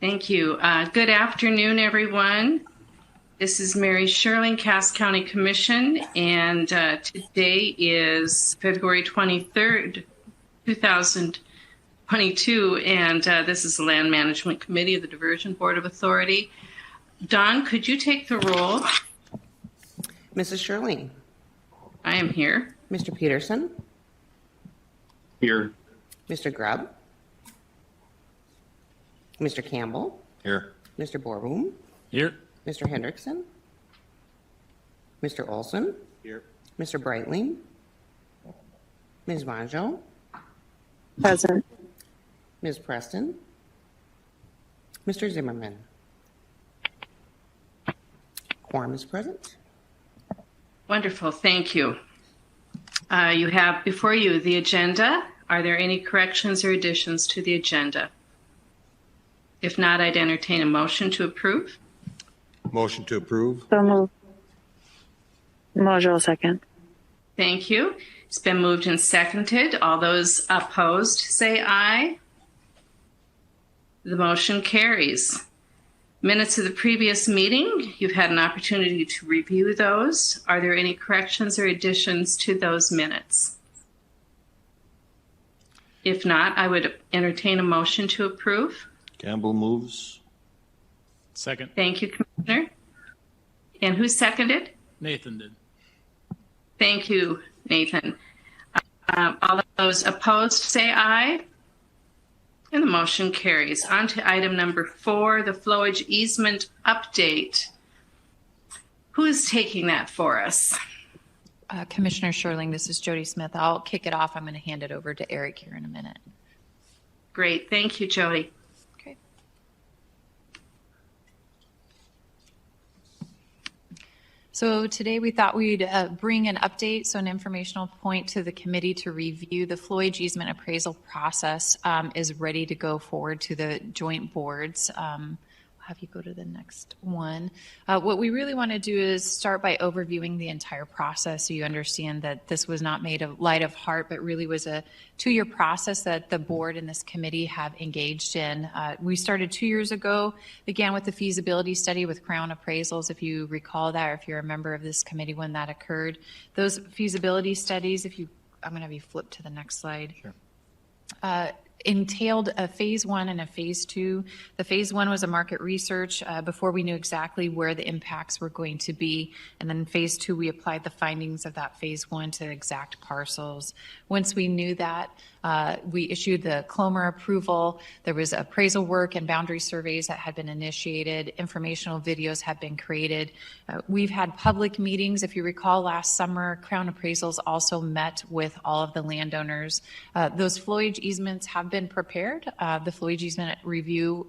Thank you. Good afternoon, everyone. This is Mary Sherling, Cass County Commission, and today is February 23rd, 2022, and this is the Land Management Committee of the Diversion Board of Authority. Don, could you take the roll? Mrs. Sherling. I am here. Mr. Peterson. Here. Mr. Grubb. Mr. Campbell. Here. Mr. Borboom. Here. Mr. Hendrickson. Mr. Olson. Here. Mr. Breitling. Ms. Vanjo. Present. Ms. Preston. Mr. Zimmerman. Quorum is present. Wonderful. Thank you. You have before you the agenda. Are there any corrections or additions to the agenda? If not, I'd entertain a motion to approve. Motion to approve. So moved. Mojo second. Thank you. It's been moved and seconded. All those opposed say aye. The motion carries. Minutes of the previous meeting, you've had an opportunity to review those. Are there any corrections or additions to those minutes? If not, I would entertain a motion to approve. Campbell moves. Second. Thank you, Commissioner. And who seconded? Nathan did. Thank you, Nathan. All those opposed say aye. And the motion carries. On to item number 4, the flowage easement update. Who is taking that for us? Commissioner Sherling, this is Jody Smith. I'll kick it off. I'm going to hand it over to Eric here in a minute. Great. Thank you, Jody. Okay. So today we thought we'd bring an update, so an informational point to the committee to review. The flowage easement appraisal process is ready to go forward to the joint boards. I'll have you go to the next one. What we really want to do is start by overviewing the entire process so you understand that this was not made of light of heart, but really was a 2-year process that the board and this committee have engaged in. We started 2 years ago, began with the feasibility study with Crown Appraisals, if you recall that, or if you're a member of this committee when that occurred. Those feasibility studies, I'm going to have you flip to the next slide. Sure. Entailed a phase 1 and a phase 2. The phase 1 was a market research before we knew exactly where the impacts were going to be. And then phase 2, we applied the findings of that phase 1 to exact parcels. Once we knew that, we issued the CLOMR approval. There was appraisal work and boundary surveys that had been initiated. Informational videos had been created. We've had public meetings. If you recall, last summer, Crown Appraisals also met with all of the landowners. Those flowage easements have been prepared. The flowage easement review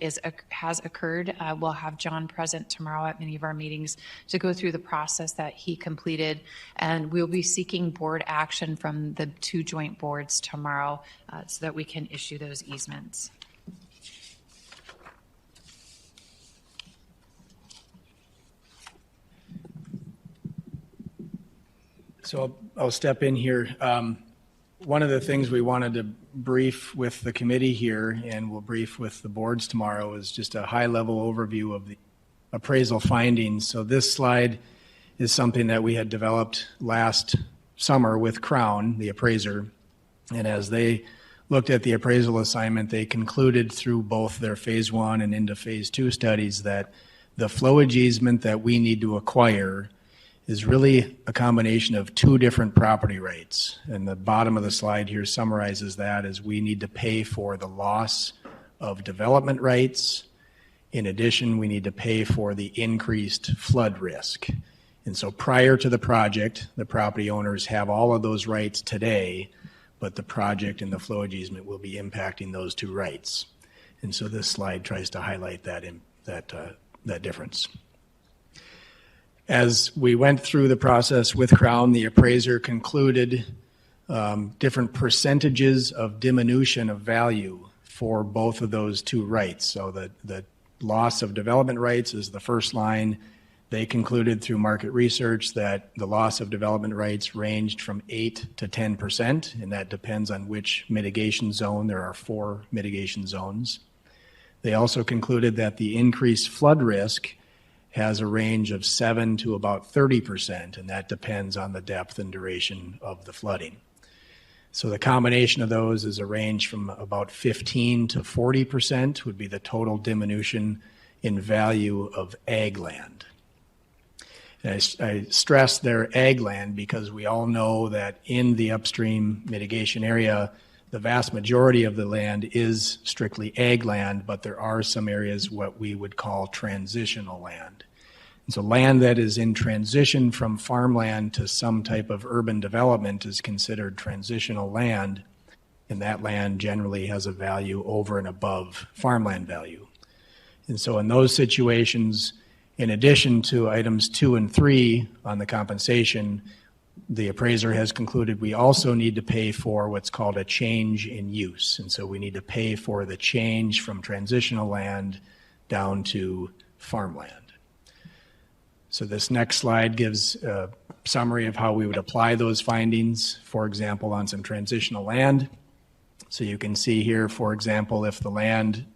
has occurred. We'll have John present tomorrow at many of our meetings to go through the process that he completed, and we'll be seeking board action from the 2 joint boards tomorrow so that we can issue those easements. So I'll step in here. One of the things we wanted to brief with the committee here, and we'll brief with the boards tomorrow, is just a high-level overview of the appraisal findings. So this slide is something that we had developed last summer with Crown, the appraiser. And as they looked at the appraisal assignment, they concluded through both their phase 1 and into phase 2 studies that the flowage easement that we need to acquire is really a combination of 2 different property rights. And the bottom of the slide here summarizes that as we need to pay for the loss of development rights. In addition, we need to pay for the increased flood risk. And so prior to the project, the property owners have all of those rights today, but the project and the flowage easement will be impacting those 2 rights. And so this slide tries to highlight that difference. As we went through the process with Crown, the appraiser concluded different percentages of diminution of value for both of those 2 rights. So the loss of development rights is the first line. They concluded through market research that the loss of development rights ranged from 8 to 10%, and that depends on which mitigation zone. There are 4 mitigation zones. They also concluded that the increased flood risk has a range of 7 to about 30%, and that depends on the depth and duration of the flooding. So the combination of those is a range from about 15 to 40% would be the total diminution in value of ag land. And I stress their ag land because we all know that in the upstream mitigation area, the vast majority of the land is strictly ag land, but there are some areas what we would call transitional land. And so land that is in transition from farmland to some type of urban development is considered transitional land, and that land generally has a value over and above farmland value. And so in those situations, in addition to items 2 and 3 on the compensation, the appraiser has concluded we also need to pay for what's called a change in use. And so we need to pay for the change from transitional land down to farmland. So this next slide gives a summary of how we would apply those findings, for example, on some transitional land. So you can see here, for example, if the land,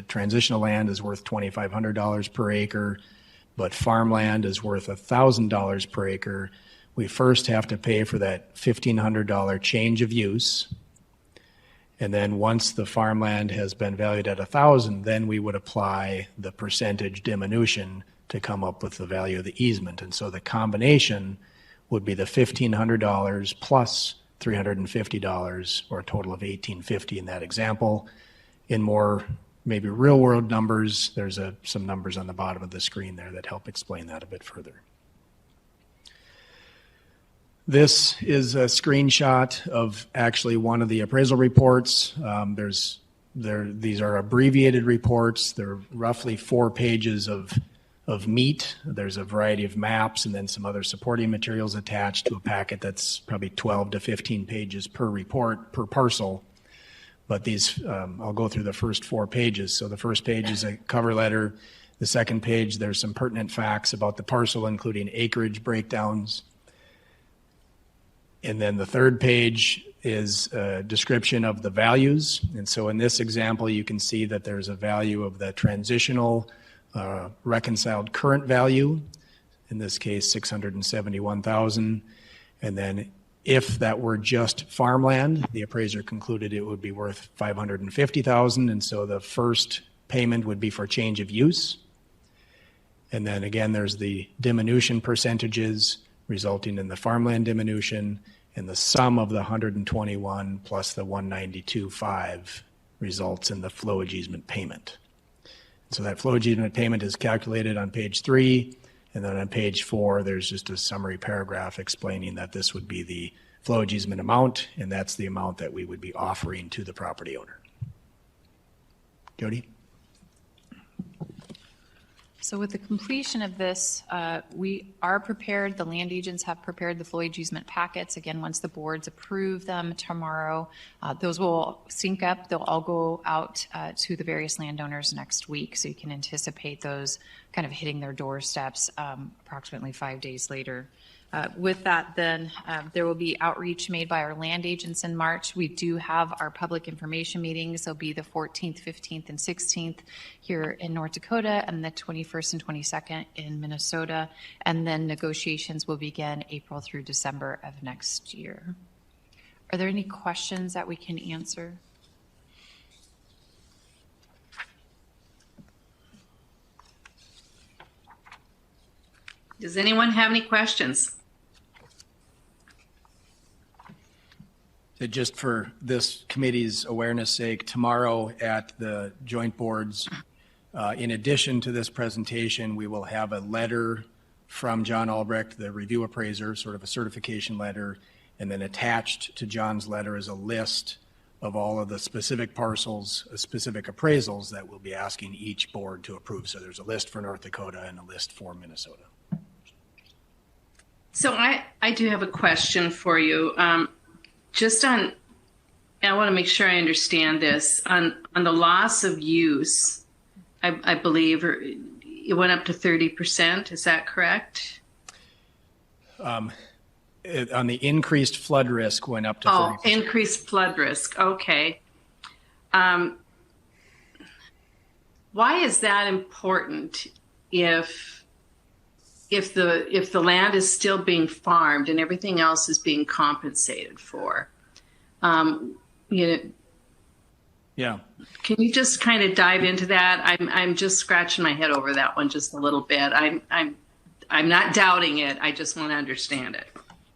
transitional land is worth $2,500 per acre, but farmland is worth $1,000 per acre, we first have to pay for that $1,500 change of use. And then once the farmland has been valued at $1,000, then we would apply the percentage diminution to come up with the value of the easement. And so the combination would be the $1,500 plus $350, or a total of $1,850 in that example. In more maybe real world numbers, there's some numbers on the bottom of the screen there that help explain that a bit further. This is a screenshot of actually one of the appraisal reports. These are abbreviated reports. They're roughly 4 pages of meat. There's a variety of maps and then some other supporting materials attached to a packet that's probably 12 to 15 pages per report, per parcel. But these, I'll go through the first 4 pages. So the first page is a cover letter. The second page, there's some pertinent facts about the parcel, including acreage breakdowns. And then the third page is a description of the values. And so in this example, you can see that there's a value of the transitional reconciled current value, in this case, $671,000. And then if that were just farmland, the appraiser concluded it would be worth $550,000. And so the first payment would be for change of use. And then again, there's the diminution percentages resulting in the farmland diminution, and the sum of the 121 plus the 192.5 results in the flowage easement payment. So that flowage easement payment is calculated on page 3, and then on page 4, there's just a summary paragraph explaining that this would be the flowage easement amount, and that's the amount that we would be offering to the property owner. Jody? So with the completion of this, we are prepared, the land agents have prepared the flowage easement packets. Again, once the boards approve them tomorrow, those will sync up. They'll all go out to the various landowners next week. So you can anticipate those kind of hitting their doorsteps approximately 5 days later. With that, then, there will be outreach made by our land agents in March. We do have our public information meetings. They'll be the 14th, 15th, and 16th here in North Dakota, and the 21st and 22nd in Minnesota. And then negotiations will begin April through December of next year. Are there any questions that we can answer? Does anyone have any questions? Just for this committee's awareness sake, tomorrow at the joint boards, in addition to this presentation, we will have a letter from John Albrecht, the review appraiser, sort of a certification letter, and then attached to John's letter is a list of all of the specific parcels, specific appraisals that we'll be asking each board to approve. So there's a list for North Dakota and a list for Minnesota. So I do have a question for you. Just on, I want to make sure I understand this. On the loss of use, I believe it went up to 30%. Is that correct? On the increased flood risk went up to 30%. Oh, increased flood risk. Okay. why is that important if the land is still being farmed and everything else is being compensated for? Yeah. Can you just kind of dive into that? I'm just scratching my head over that one just a little bit. I'm not doubting it. I just want to understand it.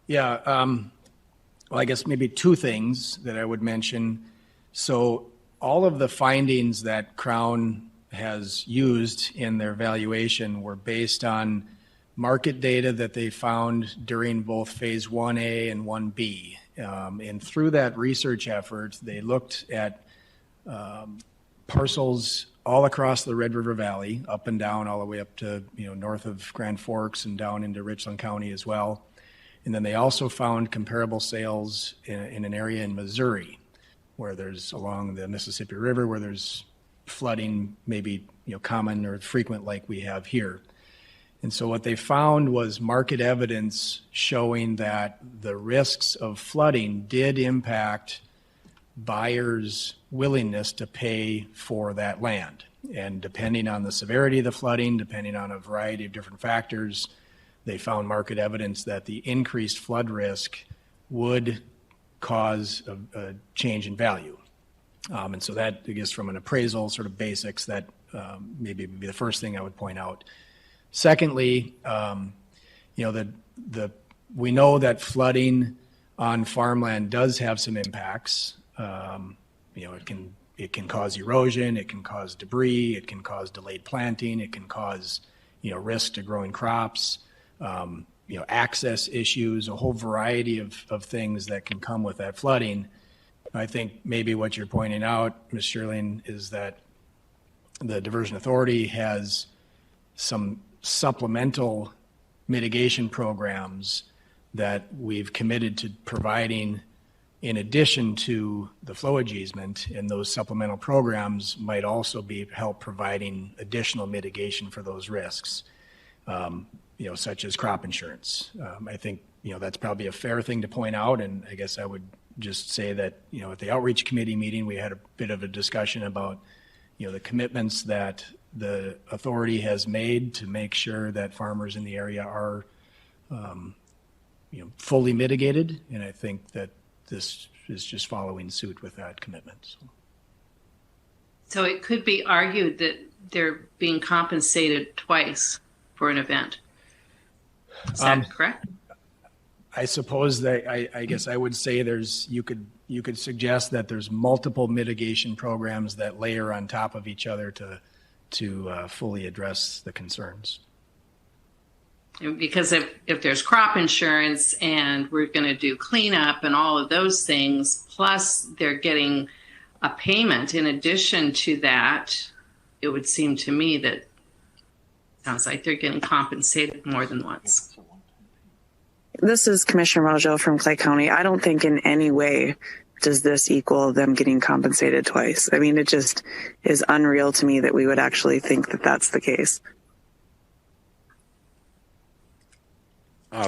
Yeah. Well, I guess maybe two things that I would mention. So all of the findings that Crown has used in their valuation were based on market data that they found during both phase 1A and 1B. And through that research effort, they looked at parcels all across the Red River Valley, up and down, all the way up to, north of Grand Forks and down into Richland County as well. And then they also found comparable sales in an area in Missouri, where there's along the Mississippi River, where there's flooding maybe, common or frequent like we have here. And so what they found was market evidence showing that the risks of flooding did impact buyers' willingness to pay for that land. And depending on the severity of the flooding, depending on a variety of different factors, they found market evidence that the increased flood risk would cause a change in value. And so that, I guess, from an appraisal sort of basics, that maybe would be the first thing I would point out. Secondly, we know that flooding on farmland does have some impacts. It can cause erosion, it can cause debris, it can cause delayed planting, it can cause, risk to growing crops, access issues, a whole variety of things that can come with that flooding. I think maybe what you're pointing out, Ms. Sherling, is that the Diversion Authority has some supplemental mitigation programs that we've committed to providing in addition to the flowage easement, and those supplemental programs might also be help providing additional mitigation for those risks, such as crop insurance. I think, that's probably a fair thing to point out, and I guess I would just say that, at the outreach committee meeting, we had a bit of a discussion about, the commitments that the authority has made to make sure that farmers in the area are, fully mitigated, and I think that this is just following suit with that commitment. So it could be argued that they're being compensated twice for an event. Is that correct? I suppose that I guess I would say you could suggest that there's multiple mitigation programs that layer on top of each other to fully address the concerns. Because if there's crop insurance and we're going to do cleanup and all of those things, plus they're getting a payment in addition to that, it would seem to me that it sounds like they're getting compensated more than once. This is Commissioner Majo from Clay County. I don't think in any way does this equal them getting compensated twice. I mean, it just is unreal to me that we would actually think that that's the case.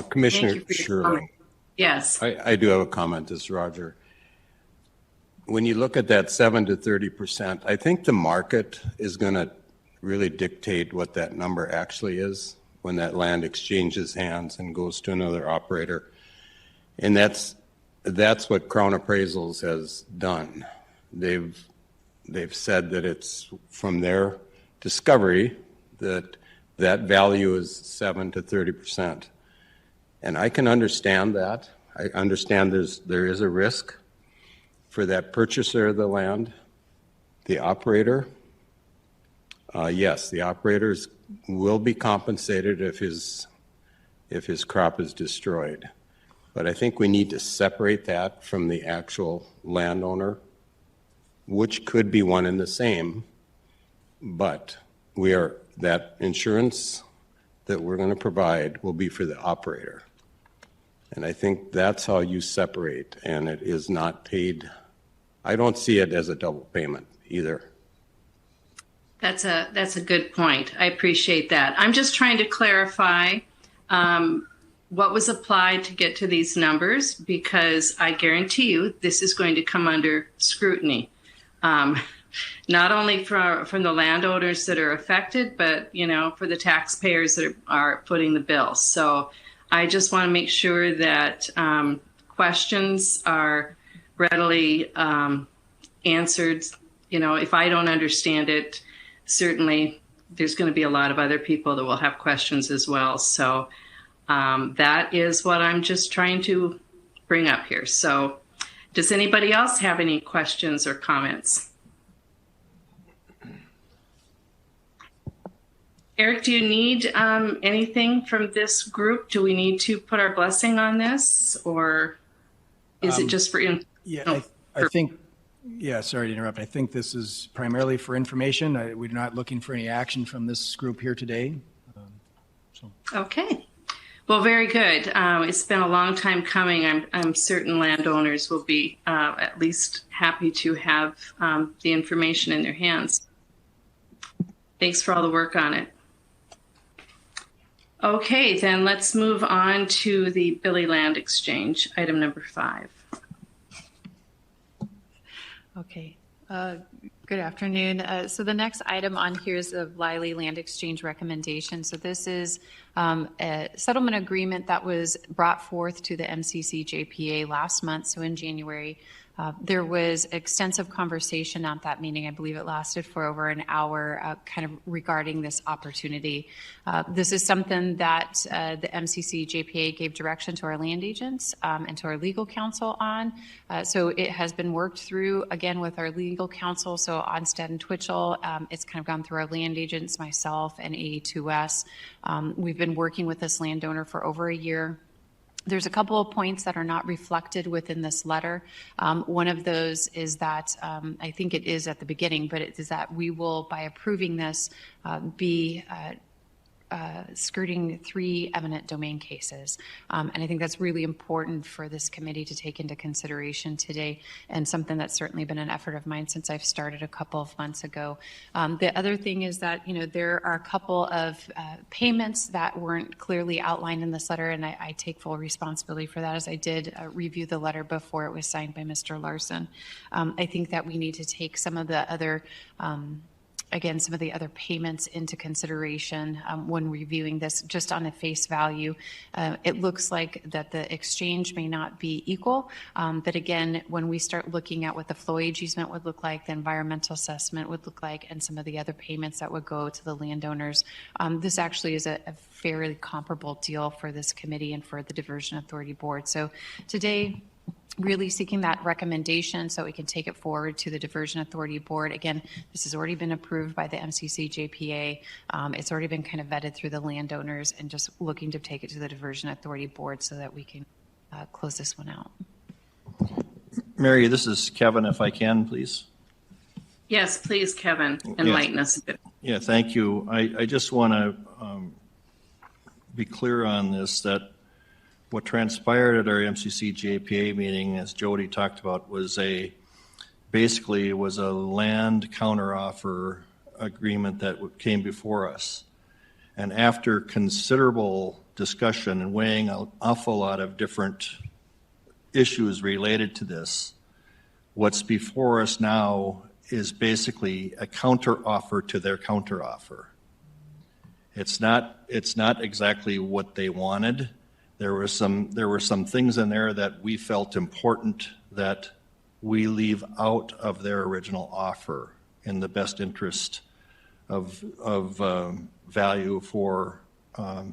Commissioner Sherling. Yes. I do have a comment. This is Roger. When you look at that 7 to 30%, I think the market is going to really dictate what that number actually is when that land exchanges hands and goes to another operator. And that's what Crown Appraisals has done. They've said that it's from their discovery that value is 7 to 30%. And I can understand that. I understand there is a risk for that purchaser of the land, the operator. Yes, the operators will be compensated if his crop is destroyed. But I think we need to separate that from the actual landowner, which could be one and the same. But that insurance that we're going to provide will be for the operator. And I think that's how you separate, and it is not paid. I don't see it as a double payment either. That's a good point. I appreciate that. I'm just trying to clarify what was applied to get to these numbers, because I guarantee you this is going to come under scrutiny not only from the landowners that are affected, but, for the taxpayers that are footing the bill. So I just want to make sure that questions are readily answered. If I don't understand it, certainly there's going to be a lot of other people that will have questions as well. So that is what I'm just trying to bring up here. So does anybody else have any questions or comments? Eric, do you need anything from this group? Do we need to put our blessing on this, or is it just for I think, sorry to interrupt. I think this is primarily for information. We're not looking for any action from this group here today. Okay. Well, very good. It's been a long time coming. I'm certain landowners will be at least happy to have the information in their hands. Thanks for all the work on it. Okay, then let's move on to the Billy Land Exchange, item number 5. Okay. Good afternoon. So the next item on here is the Liley Land Exchange recommendation. So this is a settlement agreement that was brought forth to the MCC JPA last month, so in January. There was extensive conversation at that meeting. I believe it lasted for over an hour, kind of regarding this opportunity. This is something that the MCC JPA gave direction to our land agents and to our legal counsel on. So it has been worked through, again, with our legal counsel, so Onstead and Twitchell. It's kind of gone through our land agents, myself, and A2S. We've been working with this landowner for over a year. There's a couple of points that are not reflected within this letter. One of those is that, I think it is at the beginning, but it is that we will, by approving this, be skirting 3 eminent domain cases. And I think that's really important for this committee to take into consideration today, and something that's certainly been an effort of mine since I've started a couple of months ago. The other thing is that, there are a couple of payments that weren't clearly outlined in this letter, and I take full responsibility for that, as I did review the letter before it was signed by Mr. Larson. I think that we need to take some of the other some of the other payments into consideration when reviewing this, just on a face value. It looks like that the exchange may not be equal, but again, when we start looking at what the flowage easement would look like, the environmental assessment would look like, and some of the other payments that would go to the landowners, this actually is a fairly comparable deal for this committee and for the Diversion Authority Board. So today, really seeking that recommendation so we can take it forward to the Diversion Authority Board. Again, this has already been approved by the MCC JPA. It's already been kind of vetted through the landowners, and just looking to take it to the Diversion Authority Board so that we can close this one out. Mary, this is Kevin, if I can, please. Yes, please, Kevin, enlighten us a bit. Yeah, thank you. I just want to be clear on this, that what transpired at our MCC JPA meeting, as Jody talked about, was basically a land counteroffer agreement that came before us. And after considerable discussion and weighing an awful lot of different issues related to this, what's before us now is basically a counteroffer to their counteroffer. It's not exactly what they wanted. There were some things in there that we felt important that we leave out of their original offer in the best interest of value for the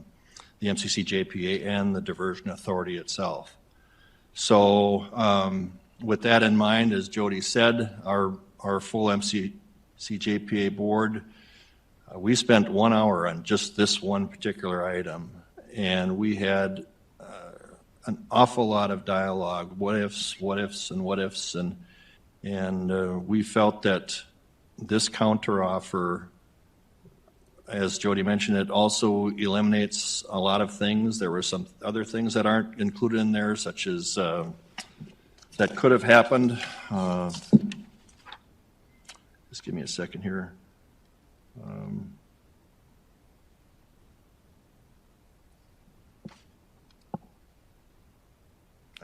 MCC JPA and the Diversion Authority itself. So with that in mind, as Jody said, our full MCC JPA board, we spent 1 hour on just this one particular item, and we had an awful lot of dialogue, what ifs, and we felt that this counteroffer, as Jody mentioned, it also eliminates a lot of things. There were some other things that aren't included in there, such as that could have happened. Just give me a second here.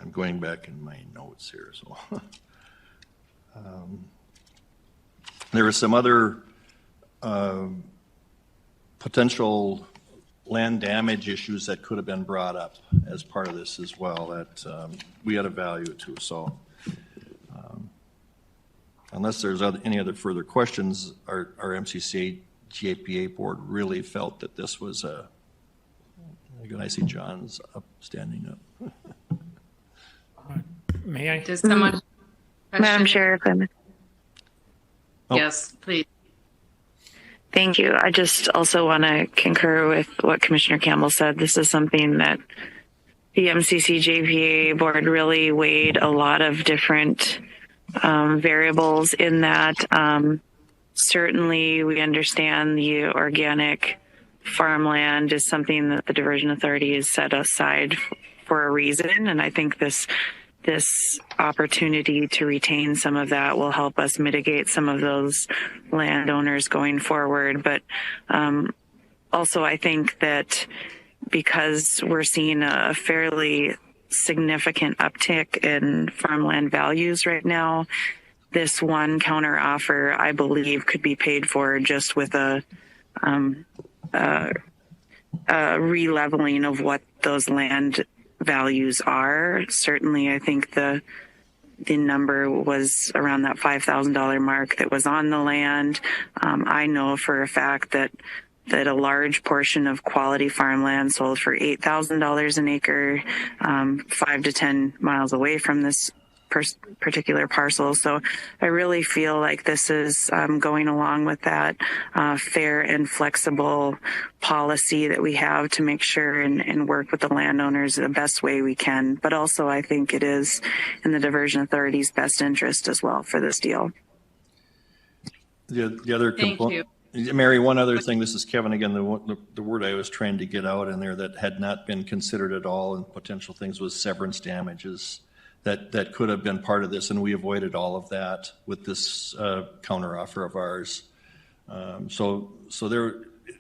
I'm going back in my notes here, so There were some other potential land damage issues that could have been brought up as part of this as well that we had to value too. So unless there's any other further questions, our MCCA GAPA board really felt that this was I see John's standing up. May I? Does someone? Madam Chair, if I may. Yes, please. Thank you. I just also want to concur with what Commissioner Campbell said. This is something that the MCC JPA board really weighed a lot of different variables in that. Certainly, we understand the organic farmland is something that the Diversion Authority has set aside for a reason, and I think this opportunity to retain some of that will help us mitigate some of those landowners going forward. But also, I think that because we're seeing a fairly significant uptick in farmland values right now, this one counter offer, I believe, could be paid for just with a re-leveling of what those land values are. Certainly, I think the number was around that $5,000 mark that was on the land. I know for a fact that a large portion of quality farmland sold for $8,000 an acre, 5 to 10 miles away from this particular parcel. So I really feel like this is going along with that fair and flexible policy that we have to make sure and work with the landowners the best way we can. But also I think it is in the Diversion Authority's best interest as well for this deal. The other component. Mary, one other thing, this is Kevin again, the word I was trying to get out in there that had not been considered at all and potential things was severance damages. That could have been part of this, and we avoided all of that with this counteroffer of ours. So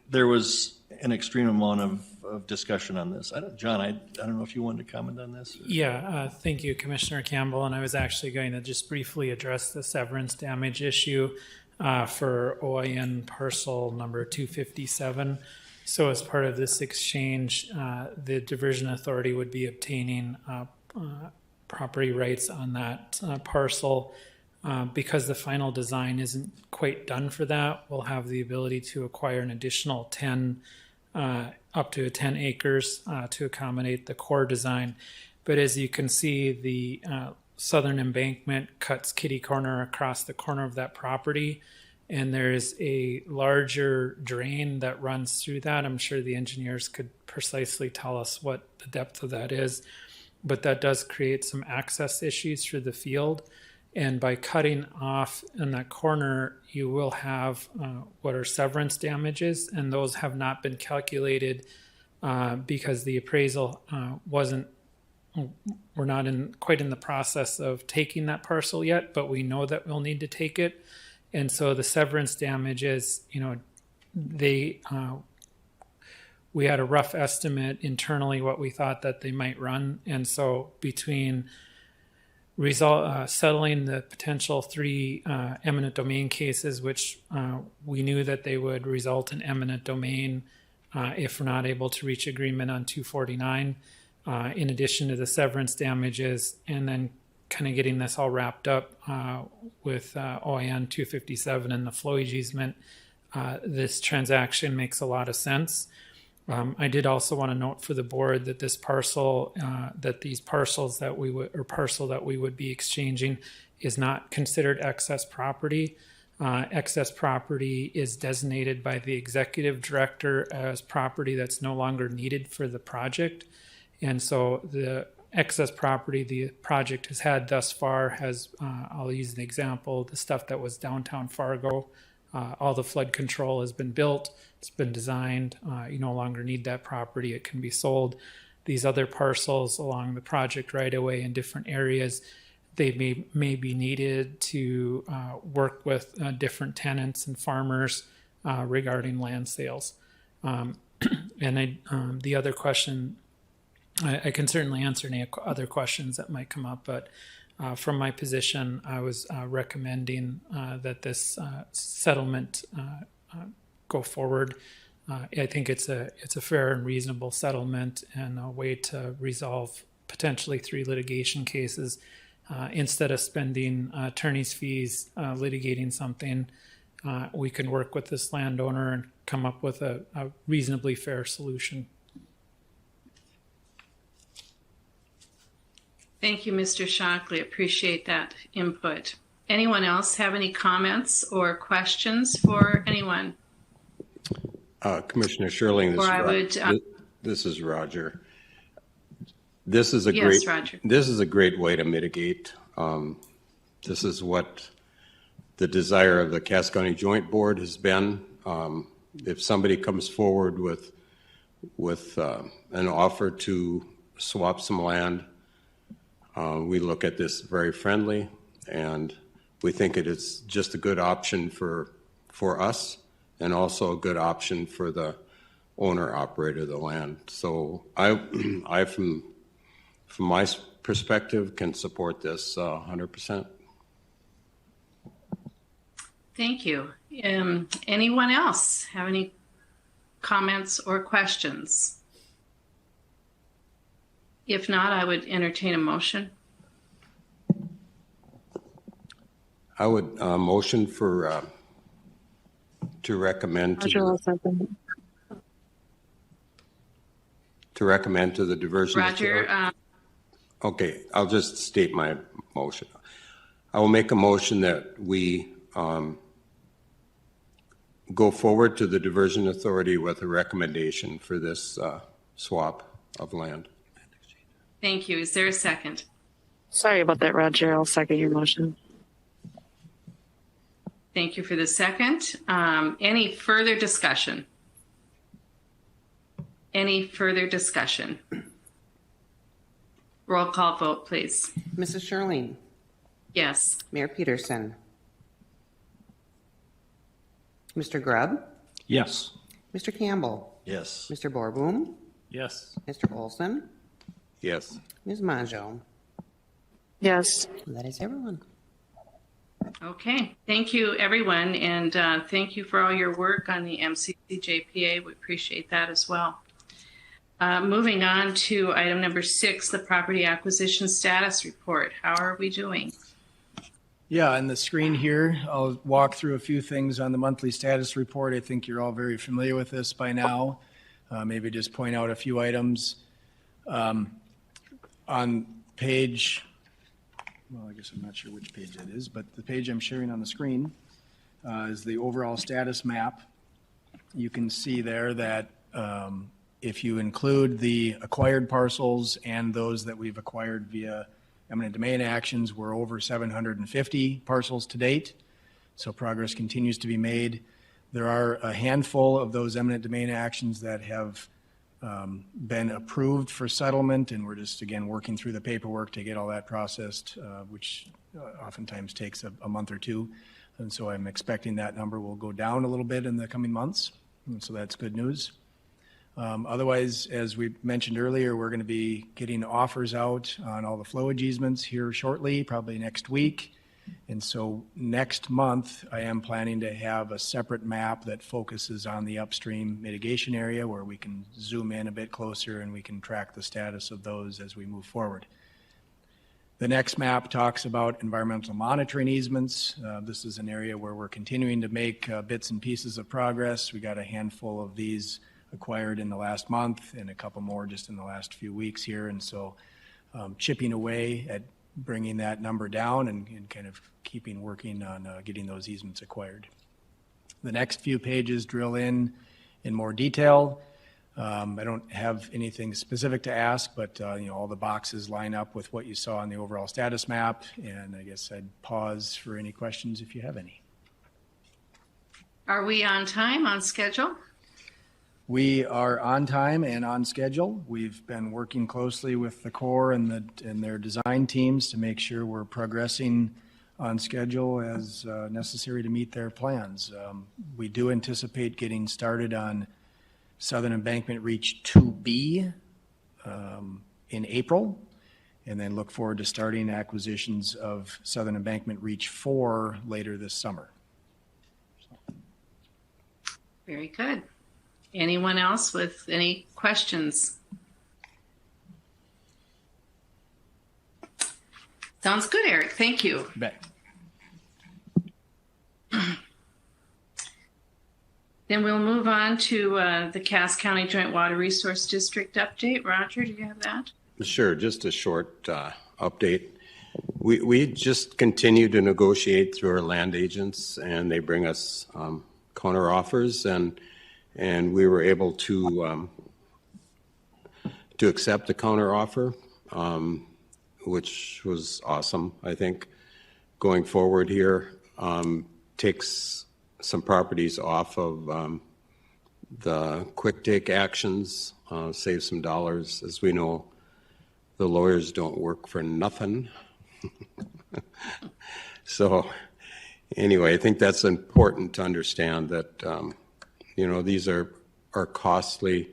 there was an extreme amount of discussion on this. John, I don't know if you wanted to comment on this. Yeah, thank you, Commissioner Campbell. And I was actually going to just briefly address the severance damage issue for OIN parcel number 257. So as part of this exchange, the Diversion Authority would be obtaining property rights on that parcel. Because the final design isn't quite done for that, we'll have the ability to acquire an additional 10, up to 10 acres to accommodate the core design. But as you can see, the southern embankment cuts kitty corner across the corner of that property, and there's a larger drain that runs through that. I'm sure the engineers could precisely tell us what the depth of that is, but that does create some access issues through the field. And by cutting off in that corner, you will have what are severance damages, and those have not been calculated because the appraisal we're not quite in the process of taking that parcel yet, but we know that we'll need to take it. And so the severance damages, we had a rough estimate internally what we thought that they might run. And so between settling the potential 3 eminent domain cases, which we knew that they would result in eminent domain if we're not able to reach agreement on 249, in addition to the severance damages, and then kind of getting this all wrapped up with OIN 257 and the flowage easement, this transaction makes a lot of sense. I did also want to note for the board that this parcel, parcel that we would be exchanging is not considered excess property. Excess property is designated by the executive director as property that's no longer needed for the project. And so the excess property the project has had thus far has, I'll use an example, the stuff that was downtown Fargo. All the flood control has been built, it's been designed, you no longer need that property, it can be sold. These other parcels along the project right away in different areas, they may be needed to work with different tenants and farmers regarding land sales. And the other question, I can certainly answer any other questions that might come up, but from my position, I was recommending that this settlement go forward. I think it's a fair and reasonable settlement and a way to resolve potentially 3 litigation cases. Instead of spending attorney's fees litigating something, we can work with this landowner and come up with a reasonably fair solution. Thank you, Mr. Shockley. Appreciate that input. Anyone else have any comments or questions for anyone? Commissioner Sherling, this is Roger. This is a Yes, Roger. This is a great way to mitigate. This is what the desire of the Cass County Joint Board has been. If somebody comes forward with an offer to swap some land, we look at this very friendly, and we think it is just a good option for us, and also a good option for the owner operator of the land. So I from my perspective, can support this 100%. Thank you. Anyone else have any comments or questions? If not, I would entertain a motion. I would motion for to recommend to recommend to the diversion. Roger. Okay, I'll just state my motion. I will make a motion that we go forward to the Diversion Authority with a recommendation for this swap of land. Thank you. Is there a second? Sorry about that, Roger. I'll second your motion. Thank you for the second. Any further discussion? Any further discussion? Roll call vote, please. Mrs. Sherling, Yes. Mayor Peterson, Mr. Grubb, Yes. Mr. Campbell, Yes. Mr. Borboom, Yes. Mr. Olson, Yes. Ms. Manjo. Yes. That is everyone. Okay. Thank you, everyone. And thank you for all your work on the MCCJPA. We appreciate that as well. Moving on to item number 6, the property acquisition status report. How are we doing? Yeah, on the screen here, I'll walk through a few things on the monthly status report. I think you're all very familiar with this by now. Maybe just point out a few items. On page, well, I guess I'm not sure which page that is, but the page I'm sharing on the screen is the overall status map. You can see there that if you include the acquired parcels and those that we've acquired via eminent domain actions, we're over 750 parcels to date. So progress continues to be made. There are a handful of those eminent domain actions that have been approved for settlement, and we're just, again, working through the paperwork to get all that processed, which oftentimes takes a month or two. And so I'm expecting that number will go down a little bit in the coming months. And so that's good news. Otherwise, as we mentioned earlier, we're going to be getting offers out on all the flowage easements here shortly, probably next week. And so next month, I am planning to have a separate map that focuses on the upstream mitigation area where we can zoom in a bit closer and we can track the status of those as we move forward. The next map talks about environmental monitoring easements. This is an area where we're continuing to make bits and pieces of progress. We got a handful of these acquired in the last month and a couple more just in the last few weeks here. And so chipping away at bringing that number down and kind of keeping working on getting those easements acquired. The next few pages drill in more detail. I don't have anything specific to ask, but all the boxes line up with what you saw on the overall status map, and I guess I'd pause for any questions if you have any. Are we on time, on schedule? We are on time and on schedule. We've been working closely with the Corps and their design teams to make sure we're progressing on schedule as necessary to meet their plans. We do anticipate getting started on Southern Embankment Reach 2B in April, and then look forward to starting acquisitions of Southern Embankment Reach 4 later this summer. Very good. Anyone else with any questions? Sounds good, Eric. Thank you. Bet. Then we'll move on to the Cass County Joint Water Resource District update. Roger, do you have that? Sure, just a short update. We just continue to negotiate through our land agents, and they bring us counter offers, and we were able to accept the counter offer, which was awesome. I think going forward here takes some properties off of the quick take actions, save some dollars. As we know, the lawyers don't work for nothing. So anyway, I think that's important to understand that, these are costly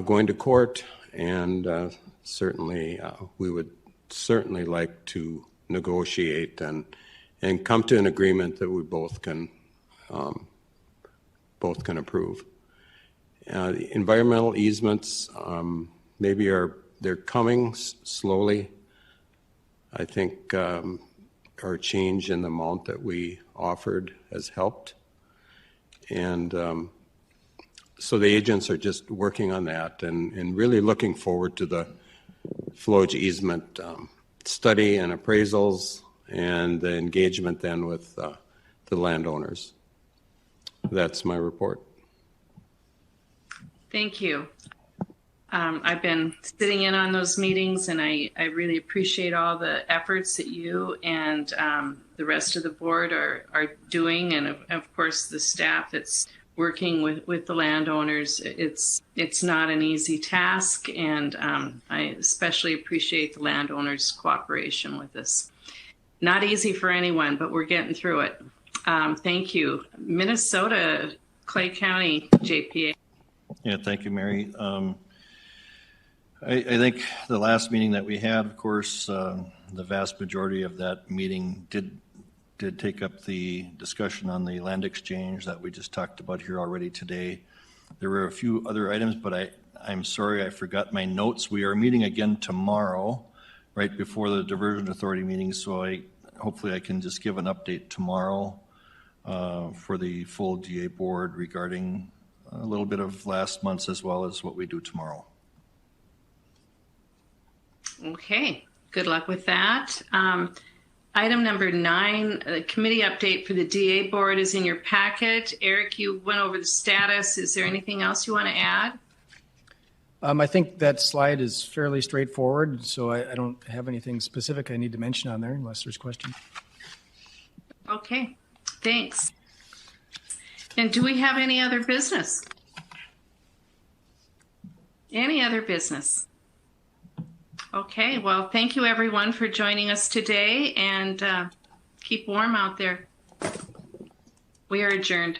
going to court, and certainly we would certainly like to negotiate and come to an agreement that we both can approve. The environmental easements maybe they're coming slowly. I think our change in the amount that we offered has helped. And so the agents are just working on that and really looking forward to the flowage easement study and appraisals and the engagement then with the landowners. That's my report. Thank you. I've been sitting in on those meetings, and I really appreciate all the efforts that you and the rest of the board are doing, and of course the staff that's working with the landowners. It's not an easy task, and I especially appreciate the landowners' cooperation with us. Not easy for anyone, but we're getting through it. Thank you. Minnesota, Clay County, JPA. Yeah, thank you, Mary. I think the last meeting that we had, of course, the vast majority of that meeting did take up the discussion on the land exchange that we just talked about here already today. There were a few other items, but I'm sorry I forgot my notes. We are meeting again tomorrow, right before the Diversion Authority meeting, so hopefully I can just give an update tomorrow for the full GA board regarding a little bit of last month's as well as what we do tomorrow. Okay, good luck with that. Item number 9, the committee update for the DA board is in your packet. Eric, you went over the status. Is there anything else you want to add? I think that slide is fairly straightforward, so I don't have anything specific I need to mention on there unless there's questions. Okay, thanks. And do we have any other business? Any other business? Okay, well, thank you everyone for joining us today, and keep warm out there. We are adjourned.